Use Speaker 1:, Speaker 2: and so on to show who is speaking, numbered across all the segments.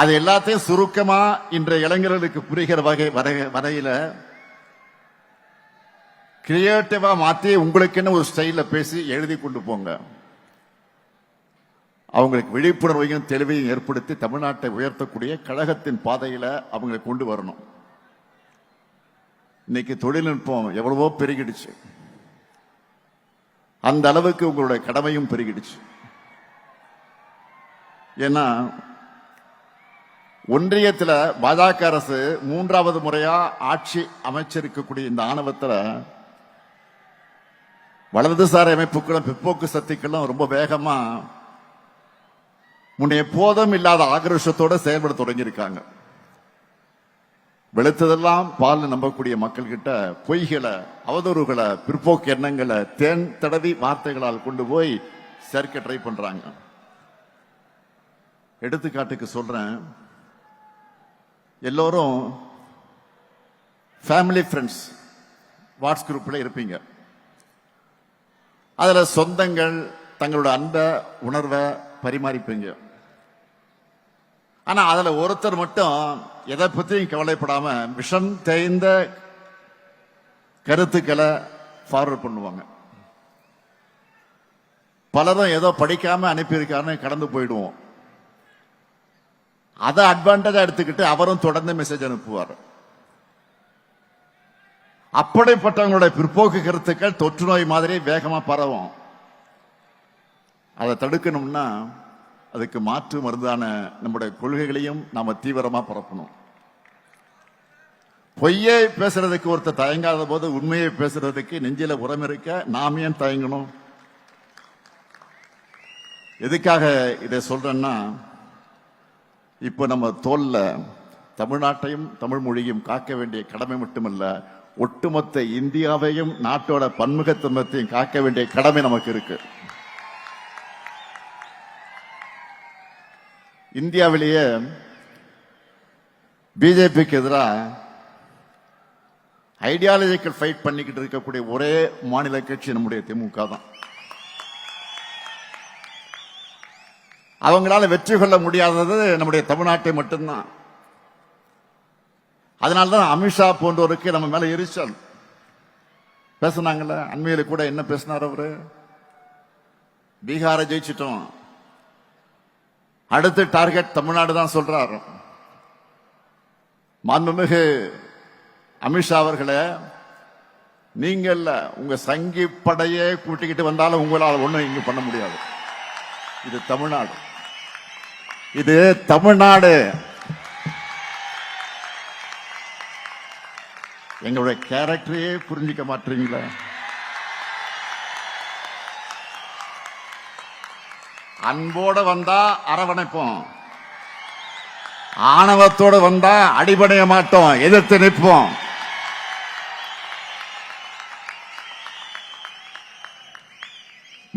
Speaker 1: அது எல்லாத்தையும் சுருக்கமா இன்றைய இளைஞர்களுக்கு புரிகிற வரையில கிரியேட்டிவா மாத்தி உங்களுக்குன்னு ஒரு ஸ்டைல பேசி எழுதி கொண்டு போங்க. அவங்களுக்கு விழிப்புணர்வையும் தெளிவையும் ஏற்படுத்தி தமிழ்நாட்டை உயர்த்தக்கூடிய கழகத்தின் பாதையில அவங்களை கொண்டு வரணும். இன்னைக்கு தொழில்நுட்பம் எவ்வளவோ பெருகிடுச்சு, அந்த அளவுக்கு உங்களுடைய கடமையும் பெருகிடுச்சு. ஏன்னா ஒன்றியத்தில் பாஜக அரசு 3வது முறையா ஆட்சி அமைச்சிருக்கக்கூடிய இந்த ஆணவத்தில் வலதுசாரி அமைப்புகளும் பிற்போக்கு சக்திகளும் ரொம்ப வேகமா முன்னைய போதும் இல்லாத ஆக்ரோஷத்தோட செயல்பட தொடங்கியிருக்காங்க. வெளுத்ததெல்லாம் பால் நம்பக்கூடிய மக்கள் கிட்ட பொய்களை, அவதூறுகளை, பிற்போக்கு எண்ணங்களை தேன் தடவி வார்த்தைகளால் கொண்டு போய் சேர்க்க ட்ரை பண்றாங்க. எடுத்துக்காட்டுக்கு சொல்றேன், எல்லோரும் ஃபேமிலி ஃப்ரெண்ட்ஸ் வாட்ஸ் குரூப்ல இருப்பீங்க. அதுல சொந்தங்கள் தங்களோட அன்பை உணர்வை பரிமாறிப்பீங்க. ஆனா அதுல ஒருத்தர் மட்டும் எதை பத்தியும் கவலைப்படாம விஷம் தேய்ந்த கருத்துக்களை ஃபார்வர்ட் பண்ணுவாங்க. பலரும் ஏதோ படிக்காம அனுப்பியிருக்காருன்னு கடந்து போயிடுவோம். அதை அட்வான்டேஜா எடுத்துக்கிட்டு அவரும் தொடர்ந்து மெசேஜ் அனுப்புவார். அப்படிப்பட்டவங்களுடைய பிற்போக்கு கருத்துக்கள் தொற்று நோய் மாதிரி வேகமா பரவும். அதை தடுக்கணும்னா அதுக்கு மாற்று மருந்தான நம்முடைய கொள்கைகளையும் நாம தீவிரமா பரப்பணும். பொய்யை பேசுறதுக்கு ஒருத்தர் தயங்காத போது உண்மையை பேசுறதுக்கு நெஞ்சில உரம் இருக்க நாம் ஏன் தயங்கணும்? எதுக்காக இதை சொல்றேன்னா, இப்ப நம்ம தோல்ல தமிழ்நாட்டையும் தமிழ் மொழியும் காக்க வேண்டிய கடமை மட்டுமல்ல, ஒட்டுமொத்த இந்தியாவையும் நாட்டோட பன்முகத்தன்மையையும் காக்க வேண்டிய கடமை நமக்கு இருக்கு. இந்தியாவிலேயே பிஜேபிக்கு எதிராக ஐடியாலஜிக்கல் ஃபைட் பண்ணிக்கிட்டு இருக்கக்கூடிய ஒரே மாநில கட்சி நம்முடைய திமுக தான். அவங்களால வெற்றி கொள்ள முடியாதது நம்முடைய தமிழ்நாட்டை மட்டும்தான். அதனால்தான் அமித்ஷா போன்றவருக்கு நம்ம மேல எரிச்சல். பேசினாங்கல்ல, அண்மையில கூட என்ன பேசினார் அவரு? பீகாரை ஜெயிச்சிட்டோம், அடுத்து டார்கெட் தமிழ்நாடு தான் சொல்றாரு. மாண்புமிகு அமித்ஷா அவர்களே, நீங்க உங்க சங்கி படையே கூட்டிக்கிட்டு வந்தாலும் உங்களால் ஒண்ணும் இங்க பண்ண முடியாது. இது தமிழ்நாடு, இது தமிழ்நாடு. எங்களுடைய கேரக்டரையே புரிஞ்சிக்க மாட்டீங்களா? அன்போட வந்தா அரவணைப்போம், ஆணவத்தோட வந்தா அடிபடைய மாட்டோம், எதிர்த்து நிற்போம்.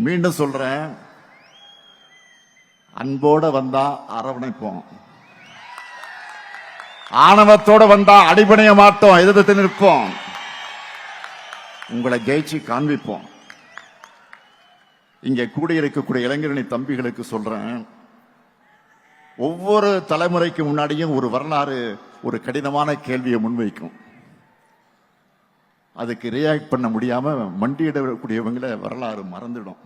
Speaker 1: மீண்டும் சொல்றேன், அன்போட வந்தா அரவணைப்போம், ஆணவத்தோட வந்தா அடிபடைய மாட்டோம், எதிர்த்து நிற்போம். உங்களை ஜெயிச்சு காண்பிப்போம். இங்கே கூடியிருக்கக்கூடிய இளைஞரணி தம்பிகளுக்கு சொல்றேன், ஒவ்வொரு தலைமுறைக்கு முன்னாடியும் ஒரு வரலாறு ஒரு கடினமான கேள்வியை முன்வைக்கும். அதுக்கு ரியாக்ட் பண்ண முடியாம மண்டியிடக்கூடியவங்களை வரலாறு மறந்துடும்,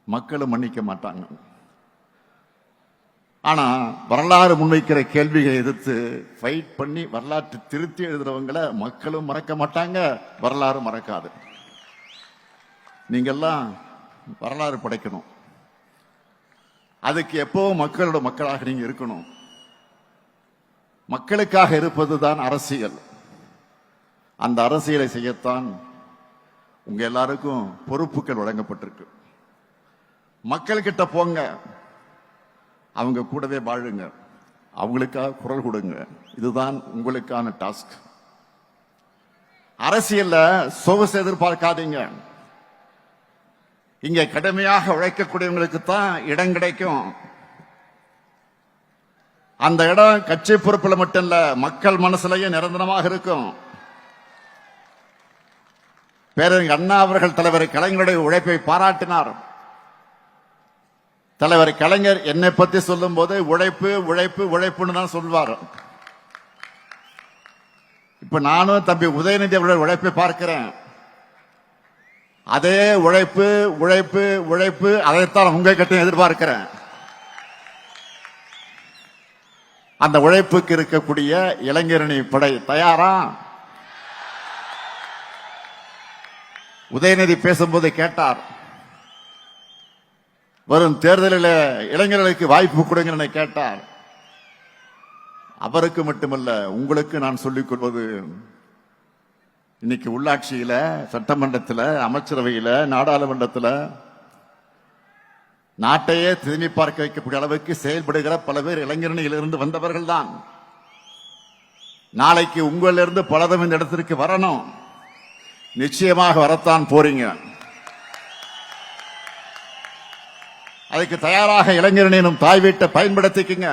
Speaker 1: மக்களும் மன்னிக்க மாட்டாங்க. ஆனா வரலாறு முன்வைக்கிற கேள்விகளை எதிர்த்து ஃபைட் பண்ணி வரலாற்று திருத்தி எழுதுறவங்களை மக்களும் மறக்க மாட்டாங்க, வரலாறு மறக்காது. நீங்கெல்லாம் வரலாறு படைக்கணும். அதுக்கு எப்பவும் மக்களோட மக்களாக நீங்க இருக்கணும். மக்களுக்காக இருப்பதுதான் அரசியல். அந்த அரசியலை செய்யத்தான் உங்க எல்லாருக்கும் பொறுப்புகள் வழங்கப்பட்டிருக்கு. மக்கள் கிட்ட போங்க, அவங்க கூடவே வாழுங்க, அவங்களுக்காக குரல் கொடுங்க. இதுதான் உங்களுக்கான டாஸ்க். அரசியல்ல சொகுசு எதிர்பார்க்காதீங்க. இங்க கடுமையாக உழைக்கக்கூடியவங்களுக்கு தான் இடம் கிடைக்கும். அந்த இடம் கட்சி பொறுப்புல மட்டும் இல்ல, மக்கள் மனசுலயும் நிரந்தரமாக இருக்கும். பேரறிஞர் அண்ணா அவர்கள் தலைவர் கலைஞருடைய உழைப்பை பாராட்டினார். தலைவர் கலைஞர் என்னை பத்தி சொல்லும் போது உழைப்பு உழைப்பு உழைப்புன்னு தான் சொல்வார். இப்ப நானும் தம்பி உதயநிதி அவர்கள் உழைப்பை பார்க்கிறேன். அதே உழைப்பு உழைப்பு உழைப்பு அதைத்தான் உங்க கிட்ட எதிர்பார்க்கிறேன். அந்த உழைப்புக்கு இருக்கக்கூடிய இளைஞரணி படை தயாரா? உதயநிதி பேசும்போது கேட்டார், வரும் தேர்தலில் இளைஞர்களுக்கு வாய்ப்பு கொடுங்க கேட்டார். அவருக்கு மட்டுமல்ல, உங்களுக்கு நான் சொல்லிக் கொள்வது, இன்னைக்கு உள்ளாட்சியில, சட்டமன்றத்தில், அமைச்சரவையில், நாடாளுமன்றத்தில் நாட்டையே திரும்பி பார்க்க வைக்கக்கூடிய அளவுக்கு செயல்படுகிற பல பேர் இளைஞரணியிலிருந்து வந்தவர்கள் தான். நாளைக்கு உங்களிலிருந்து பலரும் இந்த இடத்திற்கு வரணும். நிச்சயமாக வரத்தான் போறீங்க. அதுக்கு தயாராக இளைஞரணியும் தாய் வீட்டை பயன்படுத்திக்குங்க.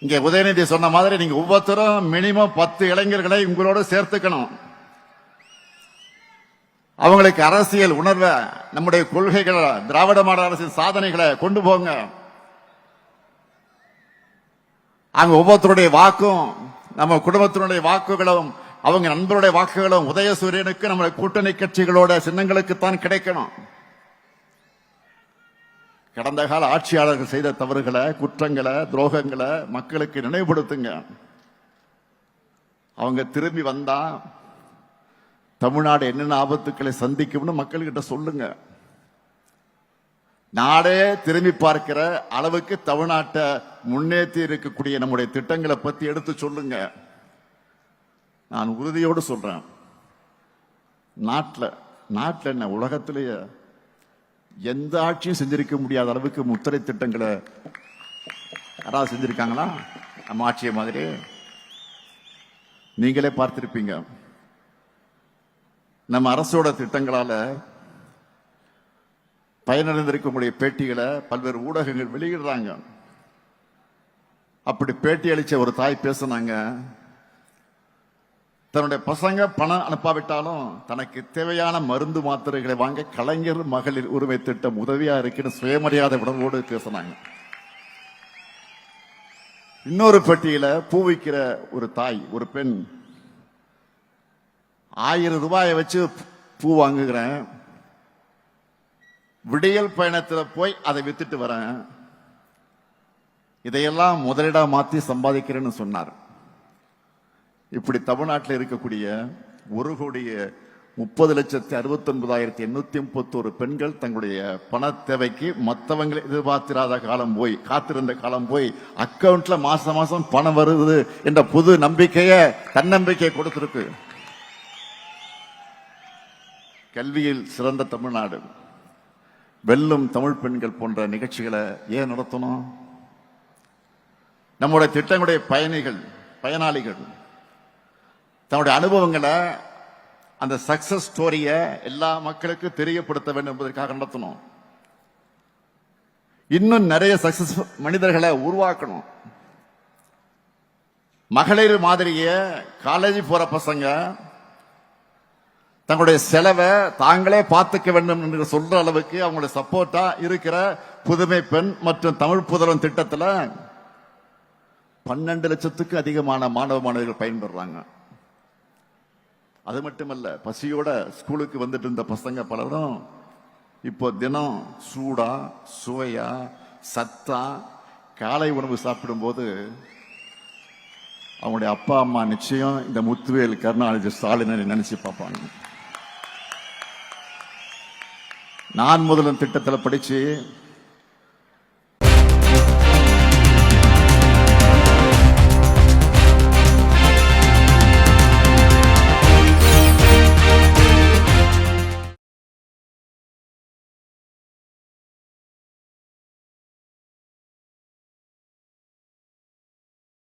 Speaker 1: இங்க உதயநிதி சொன்ன மாதிரி நீங்க ஒவ்வொருத்தரும் மினிமம் 10 இளைஞர்களை உங்களோட சேர்த்துக்கணும். அவங்களுக்கு அரசியல் உணர்வை, நம்முடைய கொள்கைகளை, திராவிட மாடல் அரசின் சாதனைகளை கொண்டு போங்க. அங்க ஒவ்வொருத்தருடைய வாக்கும், நம்ம குடும்பத்தினுடைய வாக்குகளும், அவங்க நண்பருடைய வாக்குகளும் உதயசூரியனுக்கு நம்முடைய கூட்டணி கட்சிகளோட சின்னங்களுக்குத்தான் கிடைக்கணும். கடந்த கால ஆட்சியாளர்கள் செய்த தவறுகளை, குற்றங்களை, துரோகங்களை மக்களுக்கு நினைவுபடுத்துங்க. அவங்க திரும்பி வந்தா தமிழ்நாடு என்னென்ன ஆபத்துக்களை சந்திக்கும்னு மக்கள்கிட்ட சொல்லுங்க. நாடே திரும்பி பார்க்கிற அளவுக்கு தமிழ்நாட்டை முன்னேற்றி இருக்கக்கூடிய நம்முடைய திட்டங்களை பத்தி எடுத்து சொல்லுங்க. நான் உறுதியோடு சொல்றேன், நாட்டில் என்ன உலகத்திலேயே எந்த ஆட்சியும் செஞ்சிருக்க முடியாத அளவுக்கு முத்திரை திட்டங்களை யாராவது செஞ்சிருக்காங்களா? நம்ம ஆட்சியை மாதிரி நீங்களே பார்த்திருப்பீங்க. நம்ம அரசோட திட்டங்களால பயனடைந்திருக்கக்கூடிய பேட்டிகளை பல்வேறு ஊடகங்கள் வெளியிடுறாங்க. அப்படி பேட்டி அளிச்ச ஒரு தாய் பேசினாங்க, தன்னுடைய பசங்க பணம் அனுப்பாவிட்டாலும் தனக்கு தேவையான மருந்து மாத்திரைகளை வாங்க கலைஞர் மகளிர் உரிமை திட்டம் உதவியா இருக்குன்னு சுயமரியாதை உணர்வோடு பேசினாங்க. இன்னொரு பெட்டியில பூ விற்கிற ஒரு தாய், ஒரு பெண், 1000 ரூபாயை வச்சு பூ வாங்குகிறேன், விடியல் பயணத்தில் போய் அதை வித்துட்டு வரேன், இதையெல்லாம் முதலீடா மாத்தி சம்பாதிக்கிறேன்னு சொன்னார். இப்படி தமிழ்நாட்டில் இருக்கக்கூடிய 1,30,69,831 பெண்கள் தங்களுடைய பண தேவைக்கு மற்றவங்களை எதிர்பார்த்திராத காலம் போய், காத்திருந்த காலம் போய், அக்கவுண்ட்ல மாசம் மாசம் பணம் வருது என்ற புது நம்பிக்கையை, தன்னம்பிக்கையை கொடுத்திருக்கு. கல்வியில் சிறந்த தமிழ்நாடு, வெல்லும் தமிழ் பெண்கள் போன்ற நிகழ்ச்சிகளை ஏன் நடத்தணும்? நம்முடைய திட்டங்களுடைய பயனாளிகள் தன்னுடைய அனுபவங்களை, அந்த சக்சஸ் ஸ்டோரியை எல்லா மக்களுக்கும் தெரியப்படுத்த வேண்டும் என்பதற்காக நடத்தணும். இன்னும் நிறைய சக்சஸ் மனிதர்களை உருவாக்கணும். மகளிர் மாதிரிய காலேஜ் போற பசங்க தங்களுடைய செலவை தாங்களே பார்த்துக்க வேண்டும் என்று சொல்ற அளவுக்கு அவங்களுடைய சப்போர்ட்டா இருக்கிற புதுமை பெண் மற்றும் தமிழ் புதல்வன் திட்டத்தில் 12 லட்சத்துக்கு அதிகமான மாணவர்கள் பயன்பெறாங்க. அது மட்டுமல்ல, பசியோட ஸ்கூலுக்கு வந்துட்டு இருந்த பசங்க பலரும் இப்போ தினம் சூடா, சுவையா, சத்தா காலை உணவு சாப்பிடும் போது அவங்களுடைய அப்பா அம்மா நிச்சயம் இந்த முத்துவேல் கருணாநிதி ஸ்டாலினை நினைச்சு பார்ப்பாங்க. நான் முதலும் திட்டத்தில் படிச்சு